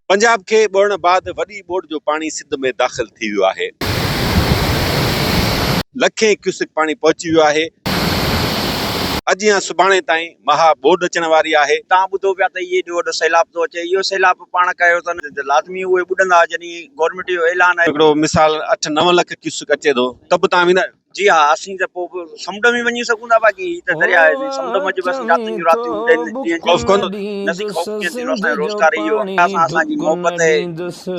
पंजाब के ॿोड़ण बाद वॾी ॿोड़ जो पानी सिंध में दाख़िल थी वियो आहे। लखे क्यूसिक पानी पहुची वियो आहे। अॼु या सुभाणे ताईं महा ॿोड़ अचण वारी आहे। तव्हां ॿुधो पिया त इहे एॾो वॾो सैलाब थो अचे। इहो सैलाब पाण कयो त लाज़मी उहे ॿुॾंदा जॾहिं गवर्नमेंट जो ऐलान आहे। हिकिड़ो मिसाल 8-9 लख क्यूसिक अचे थो त बि तव्हां वेंदा? जी हा, असीं त पोइ समुंड में वञी सघूं था। बाक़ी ही त दरिया आहे, समुंड में बसि रातियूं रातियूं खौफ़ कोन थो? नसी खौफ़ कीअं थींदो? असांजो रोज़गार इहो आहे। असांजी मोहबत आहे,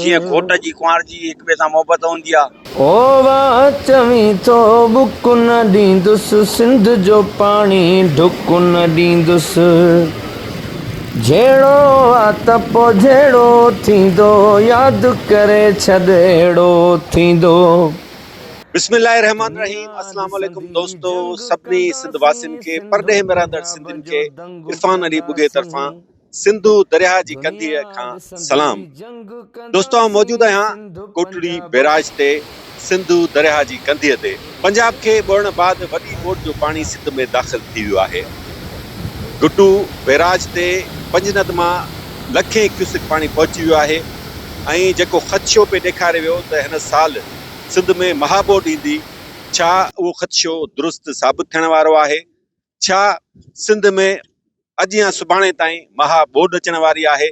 जीअं घोट जी कुंवार जी हिक ॿिए सां मोहबत हूंदी आहे। ओ वाह चवीं तो बुक न ॾींदुसि, सिंध जो पाणी ढुक न ॾींदुसि। जहिड़ो आहे त पोइ जहिड़ो थींदो, यादि करे छॾ अहिड़ो थींदो। बिस्मिल्लाहिर्रहमानिर्रहीम। अस्सलाम वालेकुम दोस्तों, सभिनी सिंध वासियुनि खे, परॾेह में रहंदड़ सिंधियुनि खे इरफान अली बुगे तरफ़ां सिंधु दरिया जी कंधीअ खां सलाम। दोस्तों, मौजूद आहियां कोटड़ी बैराज ते, सिंधु दरिया जी कंधीअ ते। पंजाब खे ॿोड़ण बाद वॾी ॿोड़ जो पाणी सिंध में दाख़िल थी वियो आहे। गुड्डू बैराज ते पंजनद मां लखे क्यूसिक पाणी पहुची वियो आहे ऐं जेको ख़दशो पे ॾेखारे वियो त हिन साल सिंध में महाबोड़ ईंदी, छा उहो ख़दशो दुरुस्त साबित थियण वारो आहे? छा सिंध में अॼु या सुभाणे ताईं महाबोड़ अचण वारी आहे?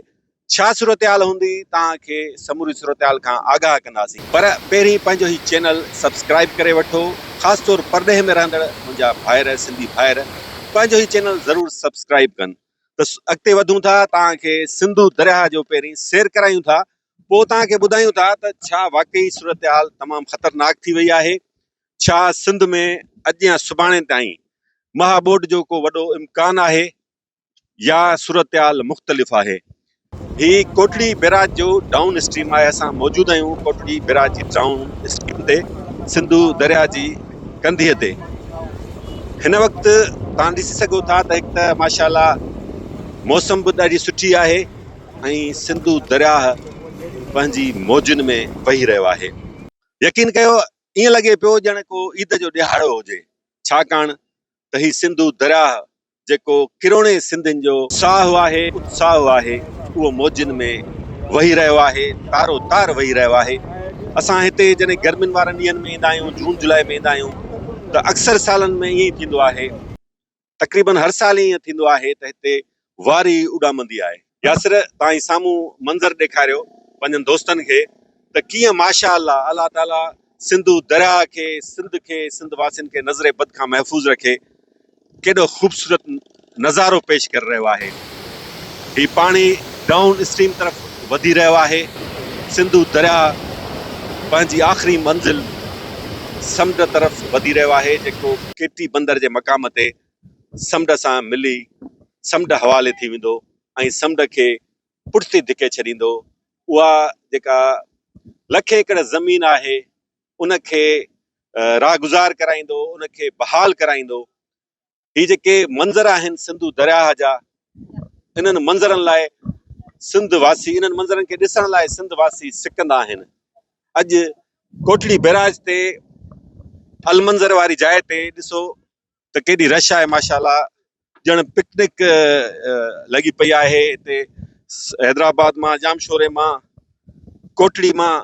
छा सूरतहाल हूंदी? तव्हांखे समूरी सूरतहाल खां आगाह कंदासीं। पर पहिरीं पंहिंजो ही चैनल सब्सक्राइब करे वठो। ख़ासि तौर परॾेह में रहंदड़ मुंहिंजा भाइर, सिंधी भाइर, पंहिंजो ही चैनल ज़रूरु सब्सक्राइब कनि। त अॻिते वधूं था, तव्हांखे सिंधु दरिया जो पहिरीं सैर करायूं था, पोइ तव्हांखे ॿुधायूं था त छा वाकई सूरतहाल तमामु ख़तरनाक थी वई आहे। छा सिंध में अॼु या सुभाणे ताईं महाबोड़ जो को वॾो इम्कान आहे या सूरतहाल मुख़्तलिफ़ आहे? ही कोटड़ी बैराज जो डाउन स्ट्रीम आहे। असां मौजूद आहियूं कोटड़ी बैराज जी डाउन स्ट्रीम ते, सिंधु दरिया जी कंधीअ ते। हिन वक़्तु तव्हां ॾिसी सघो था त हिकु त माशाअल्लाह मौसम बि ॾाढी सुठी आहे ऐं सिंधु दरिया पंहिंजी मौजुनि में वही रहियो आहे। यकीन कयो, ईअं लॻे पियो ॼण को ईद जो ॾिहाड़ो हुजे, छाकाणि त ही सिंधु दरिया जेको किरोणे सिंधियुनि जो साह आहे, उत्साह आहे, उहो मौजुनि में वही रहियो आहे, तारो तार वही रहियो आहे। असां हिते जॾहिं गर्मियुनि वारनि ॾींहंनि में ईंदा आहियूं, जून जुलाई में ईंदा आहियूं, त अक्सर सालनि में ईअं ई थींदो आहे। तक़रीबन हर साल ईअं थींदो आहे त हिते वारी उॾामंदी आहे। यासिर, तव्हां ई साम्हूं मंज़र ॾेखारियो पंहिंजनि दोस्तनि खे त कीअं माशाअल्लाह अलाह ताला सिंधु दरिया खे, सिंध वासियुनि खे नज़रे बद खां महफ़ूज़ रखे। केॾो ख़ूबसूरत नज़ारो पेश करे रहियो आहे। ही पाणी डाउन स्ट्रीम तरफ़ वधी रहियो आहे। सिंधु दरिया पंहिंजी आख़िरी मंज़िल समुंड तरफ़ वधी रहियो आहे, जेको केटी बंदर जे मक़ाम ते समुंड सां मिली समुंड हवाले थी वेंदो ऐं समुंड खे पुठिते धिके छॾींदो। उहा जेका लखे एकड़ ज़मीन आहे, उनखे रागुज़ार कराईंदो, उनखे बहाल कराईंदो। ही जेके मंज़र आहिनि सिंधु दरिया जा, इन्हनि मंज़रनि लाइ सिंध वासी, इन्हनि मंज़रनि खे ॾिसण लाइ सिंध वासी सिकंदा आहिनि। अॼु कोटड़ी बैराज ते अलमंज़र वारी जाइ ते ॾिसो त केॾी रश आहे माशाअल्लाह, ॼण पिकनिक लॻी पई आहे। हिते हैदराबाद मां, जामशोरे मां, कोटड़ी मां,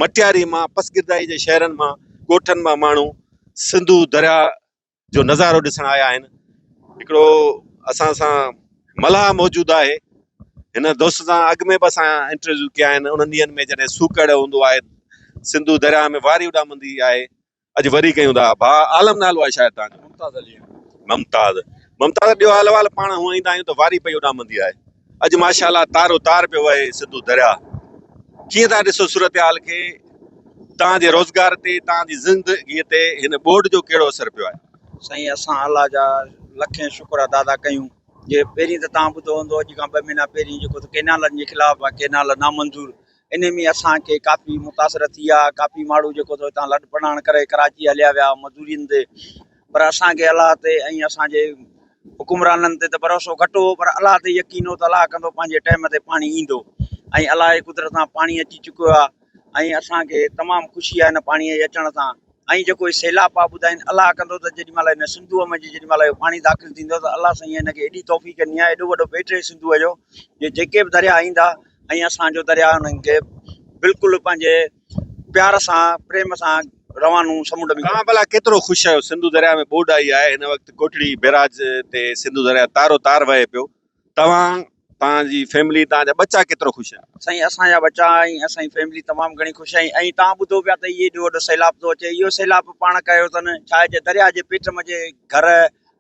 मटियारी मां, पसगिरदाई जे शहरनि मां, ॻोठनि मां माण्हू सिंधु दरिया जो नज़ारो ॾिसण आया आहिनि। हिकिड़ो असां सां मलाह मौजूदु आहे। हिन दोस्त सां अॻु में बि असां इंटरव्यू कया आहिनि। उन्हनि ॾींहंनि में जॾहिं सूकड़ हूंदो आहे, सिंधु दरिया में वारी उॾामंदी आहे। अॼु वरी कयूं था। भाउ आलम नालो आहे शायदि तव्हांजो? मुमताज़ अली। मुमताज़ ॿियो हाल वाल पाण हूअं ईंदा आहियूं त वारी पई उॾामंदी आहे। अॼु माशाअल्लाह तारो तार पियो वहे सिंधु दरिया। कीअं था ॾिसो सूरतहाल खे? तव्हांजे रोज़गार ते, तव्हांजी ज़िंदगीअ ते हिन ॿोड़ जो कहिड़ो असरु पियो आहे? साईं, असां अलाह जा लखे शुक्र अदा कयूं। जे पहिरीं त तव्हां ॿुधो हूंदो, अॼु खां 2 महीना पहिरीं जेको त केनालनि जे ख़िलाफ़ु आहे, केनाल नामंज़ूर, इन में असांखे काफ़ी मुतासिर थी आहे। काफ़ी माण्हू जेको त हितां लॾ पढ़ाण करे कराची हलिया विया मज़दूरियुनि ते। पर असांखे अलाह ते ऐं असांजे हुकुमराननि ते त भरोसो घटि हो, पर अलाह ते यकीन हो त अलाह कंदो, पंहिंजे टाइम ते पाणी ईंदो। ऐं अलाह जे कुदरत सां पाणी अची चुकियो आहे ऐं असांखे तमामु ख़ुशी आहे हिन पाणीअ जे अचण सां। ऐं जेको सैलाब आहे, ॿुधाइनि अलाह कंदो त जेॾीमहिल हिन सिंधूअ में जेॾी महिल इहो पाणी दाख़िल थींदो त अलाह साईं हिनखे एॾी तौफ़ीक़ ॾिनी आहे, एॾो वॾो पेट आहे सिंधूअ जो, जेके बि दरिया ईंदा ऐं असांजो दरिया उन्हनि खे बिल्कुलु पंहिंजे प्यार सां प्रेम सां रवानू समुंड में। तव्हां भला केतिरो ख़ुशि आहियो? सिंधु दरिया में ॿोॾ आई आहे हिन वक़्तु कोठड़ी बैराज ते सिंधु दरिया तारो तार वहे पियो। तव्हांजी फैमिली तव्हांजा बच्चा केतिरो ख़ुशि आहिनि? साईं असांजा बच्चा ऐं असांजी फैमिली तमामु घणी ख़ुशि आहे। ऐं तव्हां ॿुधो पिया त इहे एॾो वॾो सैलाब थो अचे। इहो सैलाब पाण कयो अथनि छा आहे दरिया जे पेट में जे घर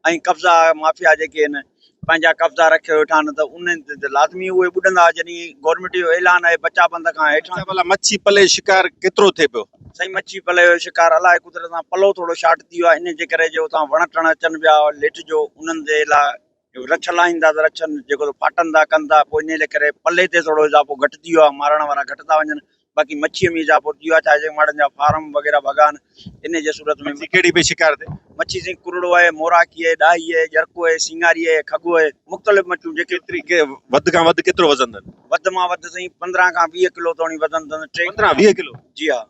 ऐं कब्ज़ा माफ़िया जेके आहिनि पंहिंजा कब्ज़ा रखे वेठा आहिनि त उन्हनि ते लाज़मी उहे ॿुॾंदा जॾहिं गवर्नमेंट जो ऐलान आहे बचा बंद खां हेठां। भला मच्छी पले शिकार केतिरो थिए पियो? साईं मच्छी पले जो शिकार अलाए कुदरत सां पलो थोरो शार्ट थी वियो आहे इन जे करे जो उतां वण टण अचनि पिया लेट जो उन्हनि जे लाइ रछ लाहींदा त रछनि जेको फाटनि था कनि था पोइ इन जे करे पले ते थोरो इज़ाफ़ो घटि थी वियो आहे। मारण वारा घटि था वञनि बाक़ी मच्छीअ में इज़ाफ़ो थी वियो आहे छा माण्हुनि जा फार्म वग़ैरह भॻान इन जे सूरत में। कहिड़ी बि शिकार थिए मच्छी साईं कुरड़ो आहे मोराकी आहे ॾाही आहे जरको आहे सिंगारी आहे खगो आहे मुख़्तलिफ़ मच्छियूं जेके वधि खां वधि केतिरो वज़न अथनि? वधि मां वधि साईं 15 खां 20 किलो ताईं वज़न अथनि। 15-20 किलो? जी हा।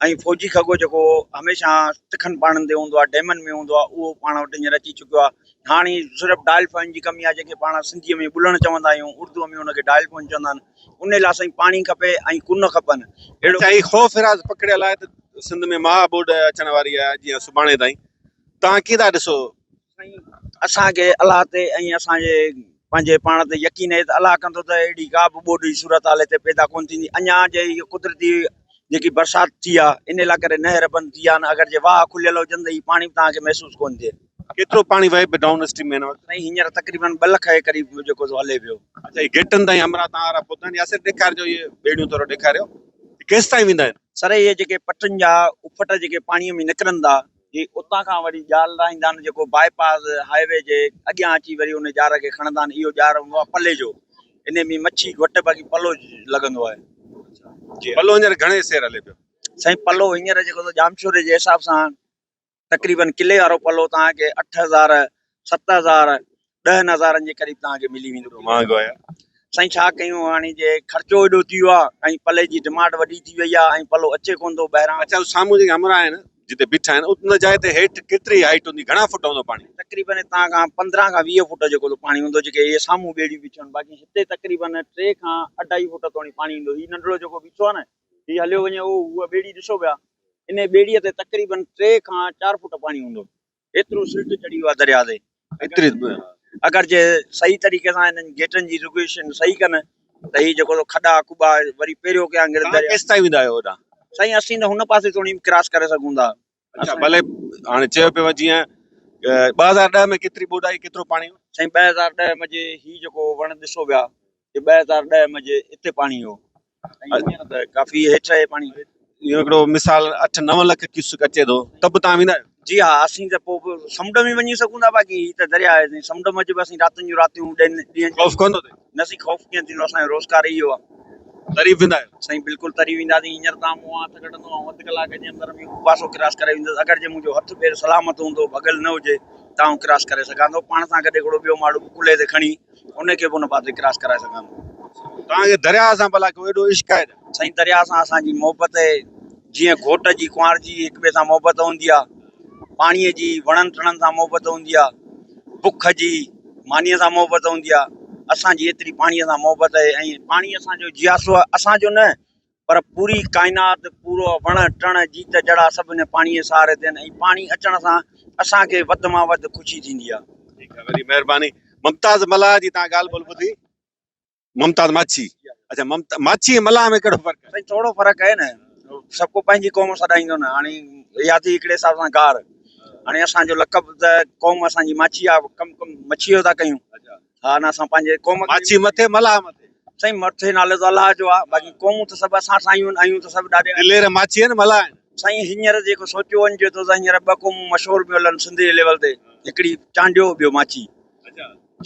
ऐं फौजी खगो जेको हमेशह तिखनि पाणनि ते हूंदो आहे डैमनि में हूंदो आहे उहो पाण वटि हींअर अची चुकियो आहे। हाणे सिर्फ़ु डायल फाइन जी कमी आहे जेके पाण सिंधीअ में ॿुलण चवंदा आहियूं उर्दूअ में हुनखे डायल फाइन चवंदा आहिनि। उन लाइ साईं पाणी खपे ऐं कुन खपनि। अहिड़ो ख़ौफ़ हिरास पकड़ियल आहे त सिंध में महा ॿोॾ अचण वारी आहे जीअं सुभाणे ताईं तव्हां कीअं था ॾिसो? साईं असांखे अलाह ते ऐं असांजे पंहिंजे पाण ते यकीन आहे त अलाह कंदो त अहिड़ी का बि ॿोॾ जी सूरत हाल हिते पैदा कोन थींदी। अञा जे इहो कुदरती जेकी बरसाति थी आहे इन लाइ करे नहर बंदि थी आहे न अगरि जे वाह खुलियल हुजनि त हीउ पाणी तव्हांखे महसूसु कोन थिए। केतिरो पाणी वहे पियो डाउन स्ट्रीम में हिन वक़्तु? साईं हींअर तक़रीबन 2 लख जे क़रीब जेको हले पियो। अच्छा हीउ गेटनि ताईं अमरा तव्हां वारा पहुता यासिर ॾेखारिजो इहे ॿेड़ियूं थोरो ॾेखारियो केसि ताईं वेंदा आहिनि? सर इहे जेके पटनि जा उफट जेके पाणीअ में निकिरनि था इहे उतां खां वरी जाल राहींदा आहिनि जेको बाईपास हाईवे जे अॻियां अची वरी उन जार खे खणंदा आहिनि। इहो जार हूंदो आहे पले जो इन में मच्छी घटि बाक़ी पलो लॻंदो आहे। पलो हींअर घणे सेर हले पियो? साईं पलो हींअर जेको जामशोरे जे हिसाब सां तक़रीबन किले वारो पलो तव्हांखे 8,000 7,000 10,000 जे क़रीब तव्हांखे मिली वेंदो। महांगो आहे साईं छा कयूं हाणे जे ख़र्चो एॾो थी वियो आहे ऐं पले जी डिमांड वॾी थी वई आहे ऐं पलो अचे कोन थो ॿाहिरां। अच्छा साम्हूं जेके अमरा आहिनि जिते बीठा आहिनि उन जाइ ते हेठि केतिरी हाइट हूंदी? घणा फुट हूंदो पाणी? तक़रीबन हितां खां 15 खां 20 फुट जेको पाणी हूंदो जेके इहे साम्हूं ॿेड़ियूं बीठियूं आहिनि बाक़ी हिते तक़रीबन 3 खां 2.5 फुट ताईं पाणी ईंदो। हीउ नंढिड़ो जेको बीठो आहे न हीउ हलियो वञे उहा ॿेड़ी ॾिसो पिया इन ॿेड़ीअ ते तक़रीबन 3 खां 4 फुट पाणी हूंदो। एतिरो सिल्ट चढ़ी वियो आहे दरिया ते। एतिरी अगरि जे सही तरीक़े सां हिननि गेटनि जी रेगुलेशन सही कनि त हीउ जेको खॾा कुॿा वरी पहिरियों कयां केसि ताईं वेंदा आहियो होॾां? साईं असीं त हुन पासे थोरी क्रॉस करे सघूं था। अच्छा भले हाणे चयो पियो जीअं 2010 में केतिरी ॿोॾ आई केतिरो पाणी? साईं 2010 में जे हीउ जेको वण ॾिसो पिया हे 2010 में जे हिते पाणी हो त काफ़ी हेठि आहे पाणी। इहो हिकिड़ो मिसाल 8-9 लख क्यूसेक अचे थो त बि तव्हां वेंदा आहियो? जी हा असीं त पोइ समुंड में वञी सघूं था बाक़ी हीउ त दरिया आहे समुंड में बि असीं रातिनि जूं रातियूं ॾींहं ख़ौफ़ कोन थो थिए? न सी ख़ौफ़ कीअं थींदो असांजो रोज़गार इहो आहे। तरी वेंदा आहियो? साईं बिल्कुलु तरी वेंदासीं। हींअर तव्हां मूं हथु कढंदो ऐं 1 कलाक जे अंदर में हू पासो क्रॉस करे वेंदुसि। अगरि जे मुंहिंजो हथु पेर सलामत हूंदो भॻल न हुजे तव्हां क्रॉस करे सघां थो पाण सां गॾु हिकिड़ो ॿियो माण्हू कुले ते खणी उनखे बि उन पासे क्रॉस कराए सघां थो। तव्हांखे दरिया सां भला को एॾो इश्क़ आहे? साईं दरिया सां असांजी मोहबत आहे जीअं घोट जी कुंवार जी हिक ॿिए सां मोहबत हूंदी आहे पाणीअ जी वणनि टिणनि सां मोहबत हूंदी आहे बुख जी मानीअ सां मोहबत हूंदी आहे असांजी एतिरी पाणीअ सां मोहबत आहे। ऐं पाणी असांजो जियासो आहे असांजो न पर पूरी काइनात पूरो वण टण जीत जड़ा सभु हिन पाणीअ सहारे ते आहिनि ऐं पाणी अचण सां असांखे वधि मां वधि ख़ुशी थींदी आहे। ठीकु आहे वॾी महिरबानी। मुमताज़ मल्हार जी तव्हां ॻाल्हि ॿोल ॿुधी? मुमताज़ माछी। अच्छा माछी मल्हार में कहिड़ो फ़र्क़ु आहे? साईं थोरो फ़र्क़ु आहे न सबको पंहिंजी क़ौम सॾाईंदो न हाणे या थी हिकिड़े हिसाब सां गार हाणे असांजो लक़ब त क़ौम असांजी माछी आहे कम मच्छी जो था कयूं। हा न असां पंहिंजे क़ौम माछी मथे मल्हार मथे? साईं मथे नालो त अलाह जो आहे बाक़ी क़ौमूं त सभु असां सां आहियूं त सभु ॾाढे दिलेर माछी आहिनि मल्हार आहिनि? साईं हींअर जेको सोचियो वञिजे थो त हींअर 2 क़ौमूं मशहूरु पियूं हलनि सिंधी लेवल ते हिकिड़ी चांडियो ॿियो माछी।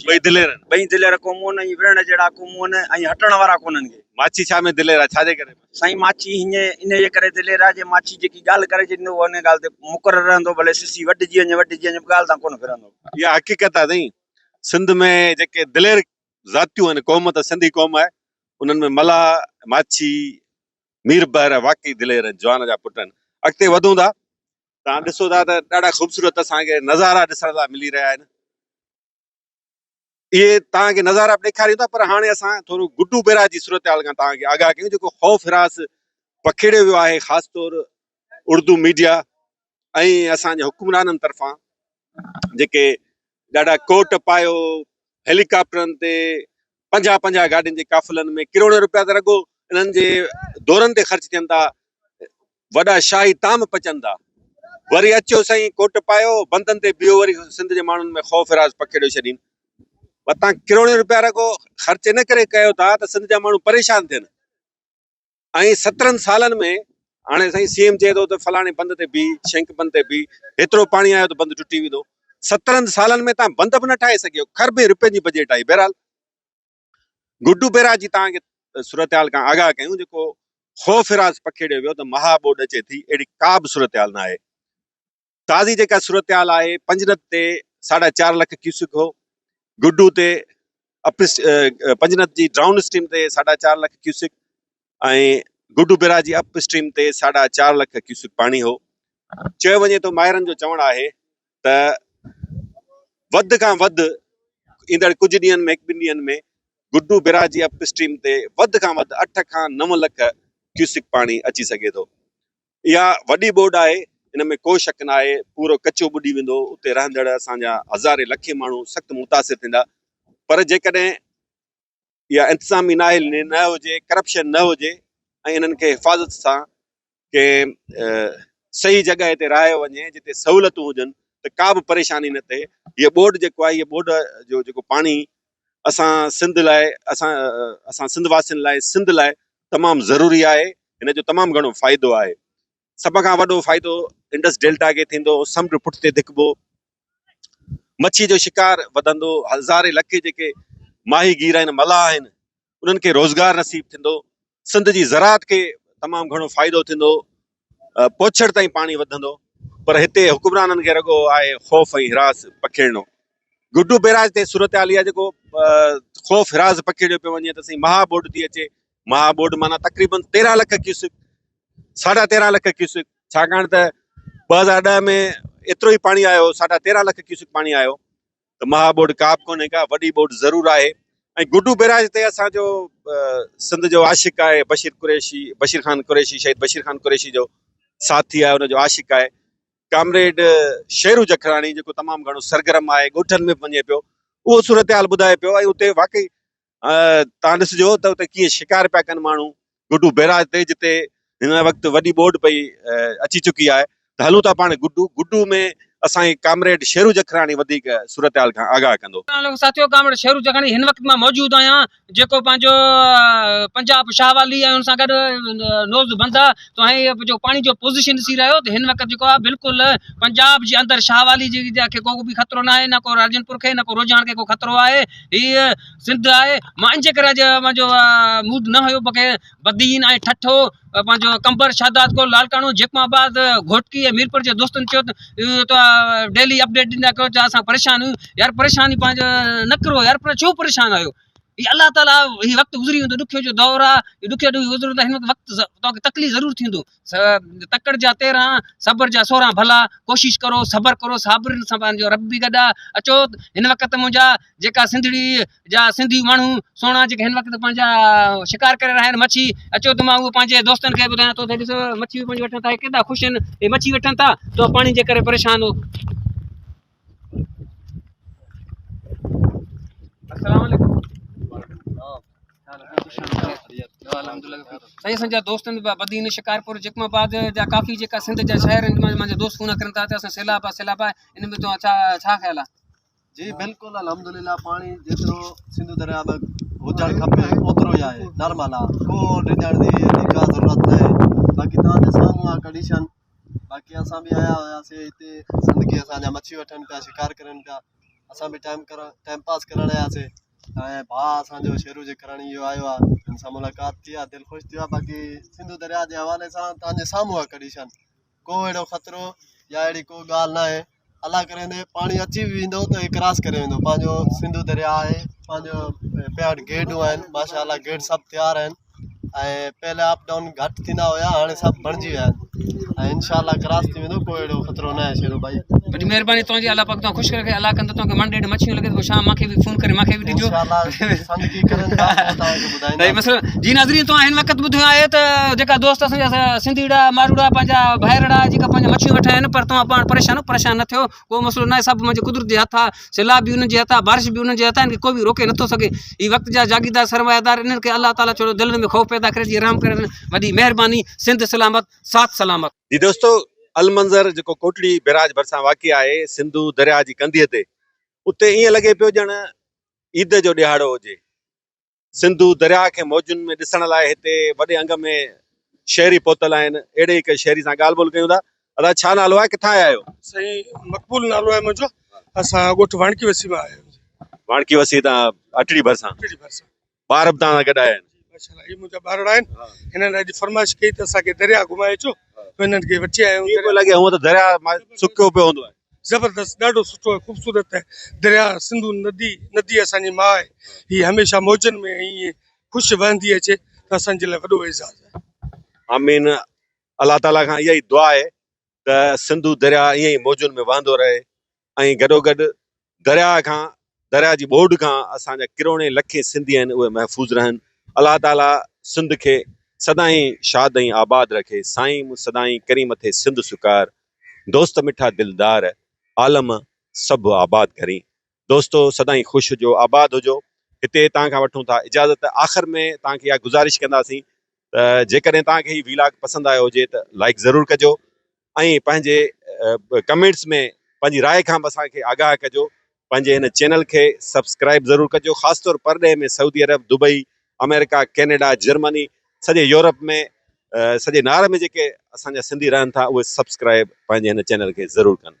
ॿई दिलेर? ॿई दिलेर क़ौमूं आहिनि विढ़ण जहिड़ा क़ौमूं आहिनि ऐं हटण वारा कोन्हनि के। माछी छा में दिलेर आहे छाजे करे? साईं माछी हीअं इन जे करे दिलेर आहे जे माछी जेकी ॻाल्हि करे छॾींदो उन ॻाल्हि ते मुक़ररु रहंदो भले सिसी वढिजी वञे ॻाल्हि तां कोन फिरंदो। इहा हक़ीक़त आहे साईं सिंध में जेके दिलेर ज़ातियूं आहिनि क़ौम त सिंधी क़ौम आहे उन्हनि में मल्हार माछी मीर बर वाक़ई दिलेर आहिनि जवान जा पुट आहिनि। अॻिते वधूं था तव्हां ॾिसो था त ॾाढा ख़ूबसूरत असांखे नज़ारा ॾिसण लाइ मिली रहिया आहिनि। इहे तव्हांखे नज़ारा ॾेखारियूं था, पर हाणे असां थोरो गुड्डू बैराज जी सूरत हाल खां तव्हांखे आगाह कयूं, जेको ख़ौफ़ हिरास पखेड़ियो वियो आहे, ख़ासि तौर उर्दू मीडिया ऐं असांजे हुकुमराननि तरफ़ां, जेके ॾाढा कोट पायो हेलीकॉप्टरनि ते 50 गाॾियुनि जे काफ़िलनि में किरोड़ रुपया त रुॻो इन्हनि जे दौरनि ते ख़र्च थियनि था, वॾा शाही ताम पचनि था, वरी अचो साईं कोट पायो बंदनि ते बीहो, वरी सिंध जे माण्हुनि में ख़ौफ़ हिरास पखेड़ियो छॾीनि। तव्हां किरोड़ रुपया रुॻो ख़र्च इन करे कयो था त सिंध जा माण्हू परेशान थियनि। ऐं 17 सालनि में हाणे साईं सीएम चए थो त फलाणे बंद ते बीह, शंख बंद ते बीह, हेतिरो पाणी आयो त बंदि टुटी वेंदो। 17 सालनि में तव्हां बंद बि न ठाहे सघियो, खरबे रुपए जी बजट आई। बहरहाल गुड्डू बैराज जी तव्हांखे सूरत हाल खां आगाह कयूं, जेको ख़ौफ़ हिरास पखेड़ियो वियो त महाबोड अचे थी, अहिड़ी का बि सूरत हाल न आहे। ताज़ी जेका सूरत हाल आहे, पंजनत ते 4.5 लख क्यूसिक हो, गुड्डू ते पंजनत जी डाउन स्ट्रीम ते 4.5 लख क्यूसिक ऐं गुड्डू बैराज जी अप स्ट्रीम ते 4.5 लख क्यूसिक पाणी हो। चयो वञे तो माहिरनि जो चवणु आहे त वधि खां वधि ईंदड़ कुझु ॾींहंनि में, 1-2 ॾींहंनि में गुड्डू बैराज जी अप स्ट्रीम ते वधि खां वधि 8 खां 9 लख क्यूसिक पाणी अची सघे थो। इहा वॾी बोड आहे, इन में को शक न आहे। पूरो कचो ॿुॾी वेंदो, उते रहंदड़ असांजा हज़ारे लखे माण्हू सख़्तु मुतासिर थींदा। पर जेकॾहिं इहा इंतिज़ामी नाहिल न हुजे, करप्शन न हुजे ऐं इन्हनि खे हिफ़ाज़त सां के सही जॻह ते रहायो वञे, जिते सहूलियतूं हुजनि, त का बि परेशानी न थिए। हीअ बोड जेको आहे, हीअ बोड जो जेको पाणी असां सिंध लाइ, असां सिंध वासियुनि लाइ, सिंध लाइ तमामु ज़रूरी आहे। हिन जो तमामु घणो फ़ाइदो आहे। सभ खां वॾो फ़ाइदो इंडस डेल्टा खे थींदो, समुंड पुठिते धिकबो, मच्छी जो शिकार वधंदो, हज़ारे लखे जेके माही गीर आहिनि, मलाह आहिनि, उन्हनि खे रोज़गार नसीब थींदो, सिंध जी ज़राअत खे तमामु घणो फ़ाइदो थींदो, पोछड़ ताईं पाणी वधंदो। पर हिते हुकुमराननि खे रुॻो आहे ख़ौफ़ ऐं हिरास पखेड़नो। गुड्डू बैराज ते सूरत हाल इहा, जेको ख़ौफ़ हिरास पखेड़ियो पियो वञे त साईं महाबोड थी अचे। महाबोड माना तक़रीबन 13 लख क्यूसिक, 13.5 लख क्यूसिक, छाकाणि त 2010 में एतिरो ई पाणी आयो, 13.5 लख क्यूसिक पाणी आयो। त महाबोड का बि कोन्हे का, वॾी बोड ज़रूरु आहे। ऐं गुड्डू बैराज ते असांजो सिंध जो आशिक़ आहे बशीर ख़ान कुरैशी, शहीद बशीर ख़ान कुरैशी जो साथी आहे, हुनजो आशिक़ आहे कामरेड शेरू जखराणी, जेको तमामु घणो सरगर्म आहे, ॻोठनि में वञे पियो, उहो सूरत हाल ॿुधाए पियो। ऐं उते वाकई तव्हां ॾिसिजो त उते कीअं शिकार पिया कनि माण्हू गुड्डू बैराज ते, जिते हिन वक़्तु वॾी बोड पई अची चुकी आहे। त हलूं था पाण गुड्डू में असांजी कामरेड शेरू जखराणी वधीक सूरत हाल खां आगाह कंदो। साथियों, कामरेड शेरू जखराणी हिन वक़्तु मां मौजूदु आहियां, जेको पंहिंजो पंजाब शाहवाली ऐं हुन सां गॾु नोज़ बंद आहे। तो हाणे जो पाणी जो पोज़ीशन ॾिसी रहियो त हिन वक़्तु जेको आहे बिल्कुलु पंजाब जे अंदरि शाहवाली जी खे को बि ख़तरो न आहे, न को राजनपुर खे, न को रोजान खे को ख़तरो आहे। हीअ सिंध आहे। मां इन जे करे मुंहिंजो मूड न हुयो, मूंखे बदीन ऐं ठठो पंहिंजो कंबर शादात को लालकाणो जेकमाबाद घोटकी ऐं मीरपुर जे दोस्तनि चयो त डेली अपडेट ॾींदा कयो, त असां परेशान आहियूं। यार परेशानी पंहिंजो न करो यार, पर छो परेशान आहियो? हीअ अलाह ताला हीअ वक़्तु गुज़री वेंदो, ॾुखियो जो दौरु आहे, ॾुखियो गुज़रो त हिन वक़्तु तव्हांखे तकलीफ़ ज़रूरु थींदो। तकड़ जा 13, सब्र जा 16 भला। कोशिशि करो, सब्र करो, साबिरनि सां पंहिंजो रब बि गॾु आहे। अचो हिन वक़्तु मुंहिंजा जेका सिंधड़ी जा सिंधी माण्हू सोना जेके हिन वक़्तु पंहिंजा शिकार करे रहिया आहिनि मच्छी, अचो त मां उहो पंहिंजे दोस्तनि खे ॿुधायां थो त ॾिसो मच्छी पंहिंजी वठनि था, केॾा ख़ुशि आहिनि, हे मच्छी वठनि था, तो पाणी जे करे परेशान हो। साईं, असांजा दोस्तनि बदीन शिकारपुर जेकमाबाद जा काफ़ी जेका सिंध जा शहर आहिनि, मुंहिंजा दोस्त फ़ोन करनि था त असां सैलाब आहे, इन में तो छा ख़्यालु आहे? जी बिल्कुलु, अल्हम्दुलिल्लाह पाणी जेतिरो सिंधु दरिया में हुजणु खपे ओतिरो ई आहे, नॉर्मल आहे, को डिॼण जी का ज़रूरत न आहे। बाक़ी तव्हांजे साम्हूं आहे कंडीशन। बाक़ी असां बि आया हुआसीं हिते ज़िंदगी, असांजा मच्छी वठनि पिया, शिकार करनि पिया, असां बि टाइम पास करणु आयासीं। ऐं भाउ असांजो शेरू जखराणी इहो आयो आहे, हिन सां मुलाक़ात थी आहे, दिलि ख़ुशि थियो आहे। बाक़ी सिंधु दरिया जे हवाले सां तव्हांजे साम्हूं आहे कंडीशन, को अहिड़ो ख़तरो या अहिड़ी को ॻाल्हि न आहे। अलाह करे पाणी अची बि वेंदो त क्रॉस करे वेंदो। पंहिंजो सिंधु दरिया आहे, पंहिंजो 65 गेटूं आहिनि, माशाअल्लाह गेट सभु तयारु आहिनि। ऐं पहले अप डाउन घटि थींदा हुया, हाणे सभु बणिजी विया आहिनि। ऐं इंशाअल्लाह क्रॉस थी वेंदो कोई अहिड़ो ख़तरो न आहे शेरो भाई वॾी महिरबानी तव्हांजी अलाह पाक तव्हां ख़ुशि रखे अलाह कंदो तव्हांखे मन ॾेढ मच्छियूं लॻे पोइ शाम मूंखे बि फ़ोन करे मूंखे बि ॾिजो इंशाअल्लाह संद की करनि था पोइ तव्हांखे त ॿुधाईंदा ही मसइलो जी नाज़रीन तव्हां हिन वक़्तु ॿुधियो आहे त जेका दोस्त असांजा सिंधीड़ा मारूड़ा पंहिंजा भाइरड़ा जेका पंहिंजा मच्छियूं वेठा आहिनि पर तव्हां पाण परेशान न थियो को मसइलो न आहे सभु मुंहिंजे कुदरत जे हथ आहे सैलाब बि उन्हनि जे हथ आहे बारिश बि उन्हनि जे हथ आहे इनखे कोई बि रोके नथो सघे ही वक़्त जा जागीरदार सरमायादार इन्हनि खे अलाह ताला छोड़ो दिलनि में ख़ौफ़ पैदा करे जी रहम करे वॾी महिरबानी सिंध सलामत साथ सलामत जी दोस्तों अलमंज़र जेको कोटड़ी बैराज भरिसां वाक़िआ आहे सिंधू दरिया जी कंधीअ ते उते ईअं लॻे पियो ॼण ईद जो ॾिहाड़ो हुजे सिंधू दरिया खे मौजुनि में ॾिसण लाइ हिते वॾे अंग में शहरी पहुतल आहिनि अहिड़े हिकु शहरी सां ॻाल्हि ॿोल कयूं था अदा छा नालो आहे किथां आया आहियो साईं मक़बूल नालो आहे मुंहिंजो असां ॻोठ वाणकी वसी मां आया आहियूं वाणकी वसी तव्हां अटड़ी भरिसां टिड़ी भरिसां ॿार बि तव्हां सां गॾु आया आहिनि माशाल्लाह ही मुंहिंजा ॿार आहिनि हिननि अॼु फरमाइश कई त असांखे दरिया घुमाए अचो त हिननि खे वठी आया ईअं आहियूं पियो लॻे हूअं त दरिया मां सुकियो पियो हूंदो आहे ज़बरदस्त ॾाढो सुठो आहे ख़ूबसूरत आहे दरिया सिंधू नदी असांजी माउ आहे हीअ हमेशह मौजनि में ईअं ख़ुशि वहंदी अचे त असांजे लाइ वॾो एज़ाज़ आहे आमीन अलाह ताला खां इहा ई दुआ आहे त सिंधू दरिया ईअं ई मौजुनि में वहंदो रहे ऐं गॾोगॾु दरिया जी ॿोॾ खां असांजा किरोड़े लखे सिंधी आहिनि उहे महफ़ूज़ रहनि अलाह ताला सिंध खे सदाईं शाद ऐं आबाद रखे साईं मूं सदाईं करी मथे सिंध सुकार दोस्त मिठा दिलदार आलम सभु आबाद करी दोस्तो सदाईं ख़ुशि हुजो आबाद हुजो हिते तव्हांखां वठूं था इजाज़त आख़िर में तव्हांखे इहा गुज़ारिश कंदासीं त जेकॾहिं तव्हांखे हीउ व्लॉग पसंदि आयो हुजे त लाइक ज़रूरु कजो ऐं पंहिंजे कमेंट्स में पंहिंजी राय खां बि असांखे आगाह कजो पंहिंजे हिन चैनल खे सब्सक्राइब ज़रूरु कजो ख़ासि तौर परॾे में सऊदी अरब दुबई अमेरिका कैनेडा जर्मनी सॼे यूरोप में सॼे नार में जेके असांजा सिंधी रहनि था उहे सब्सक्राइब पंहिंजे हिन चैनल खे ज़रूरु कनि